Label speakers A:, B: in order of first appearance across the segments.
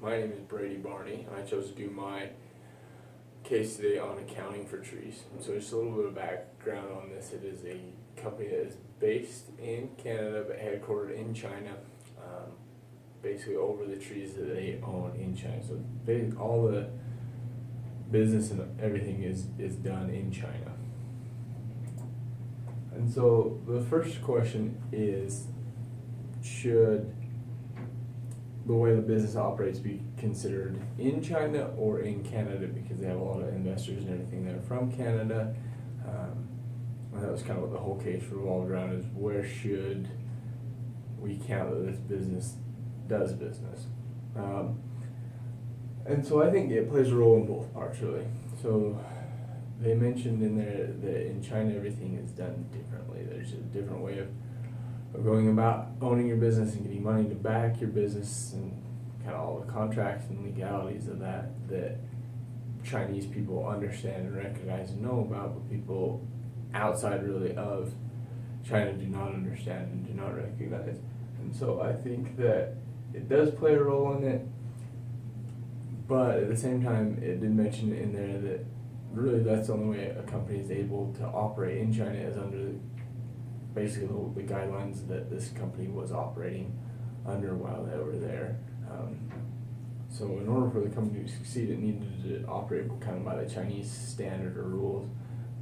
A: My name is Brady Barney, and I chose to do my case today on accounting for trees. And so just a little bit of background on this. It is a company that is based in Canada but headquartered in China, basically over the trees that they own in China. So all the business and everything is done in China. And so the first question is, should the way the business operates be considered in China or in Canada, because they have a lot of investors and everything that are from Canada. And that was kind of what the whole case revolved around, is where should we count that this business does business. And so I think it plays a role in both parts, really. So they mentioned in there that in China everything is done differently. There's a different way of going about owning your business and getting money to back your business, and kind of all the contracts and legalities of that Chinese people understand and recognize and know about, but people outside really of China do not understand and do not recognize. And so I think that it does play a role in it, but at the same time it did mention in there that really that's the only way a company is able to operate in China, is under basically the guidelines that this company was operating under while they were there. So in order for the company to succeed, it needed to operate kind of by the Chinese standard or rules,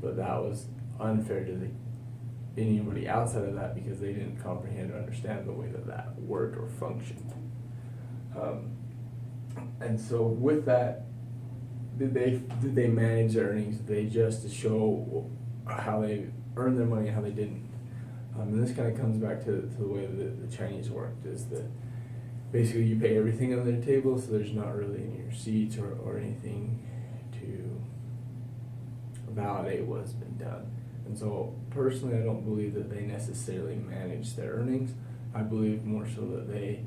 A: but that was unfair to anybody outside of that, because they didn't comprehend or understand the way that worked or functioned. And so with that, did they manage their earnings? Did they just show how they earned their money and how they didn't? And this kind of comes back to the way that the Chinese worked, is that basically you pay everything on their table, so there's not really any receipts or anything to validate what's been done. And so personally, I don't believe that they necessarily manage their earnings. I believe more so that they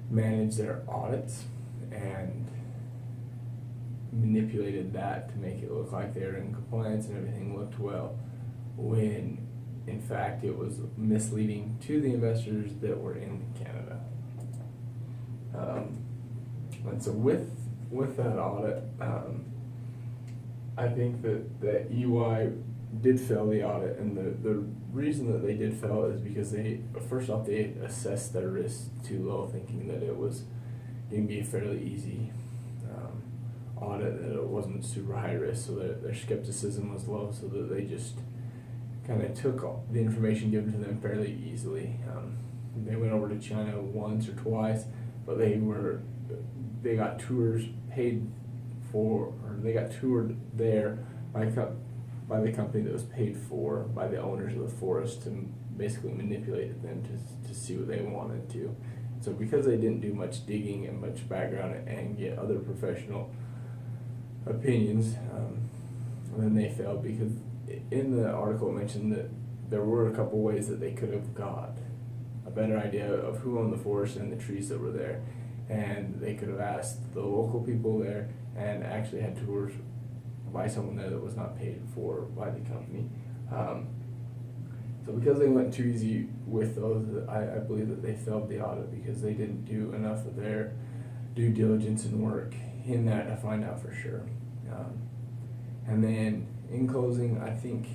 A: manage their audits and manipulated that to make it look like they're in compliance and everything looked well, when in fact it was misleading to the investors that were in Canada. And so with that audit, I think that EY did fail the audit, and the reason that they did fail is because they assessed their risk too low, thinking that it was going to be a fairly easy audit, that it wasn't super high risk, so their skepticism was low, so that they just kind of took the information given to them fairly easily. They went over to China once or twice, but they got tours paid for, or they got toured there by the company that was paid for by the owners of the forest, to basically manipulate them to see what they wanted to. So because they didn't do much digging and much background and get other professional opinions, then they failed, because in the article it mentioned that there were a couple ways that they could have got a better idea of who owned the forest and the trees that were there. And they could have asked the local people there, and actually had tours by someone there that was not paid for by the company. So because they went too easy with those, I believe that they failed the audit, because they didn't do enough of their due diligence and work in that to find out for sure. And then in closing, I think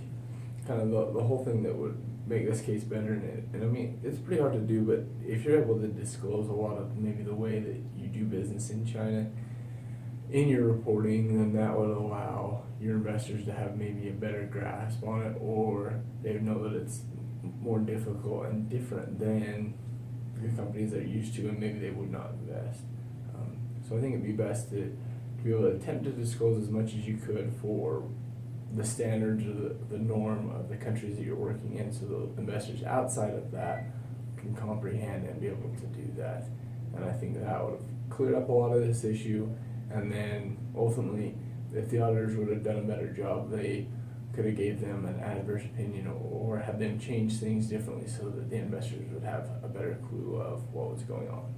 A: kind of the whole thing that would make this case better, and I mean, it's pretty hard to do, but if you're able to disclose a lot of maybe the way that you do business in China in your reporting, then that would allow your investors to have maybe a better grasp on it, or they would know that it's more difficult and different than the companies they're used to, and maybe they would not invest. So I think it'd be best to be able to attempt to disclose as much as you could for the standards or the norm of the countries that you're working in, so the investors outside of that can comprehend and be able to do that. And I think that would have cleared up a lot of this issue. And then ultimately, if the auditors would have done a better job, they could have gave them an adverse opinion, or had them change things differently, so that the investors would have a better clue of what was going on.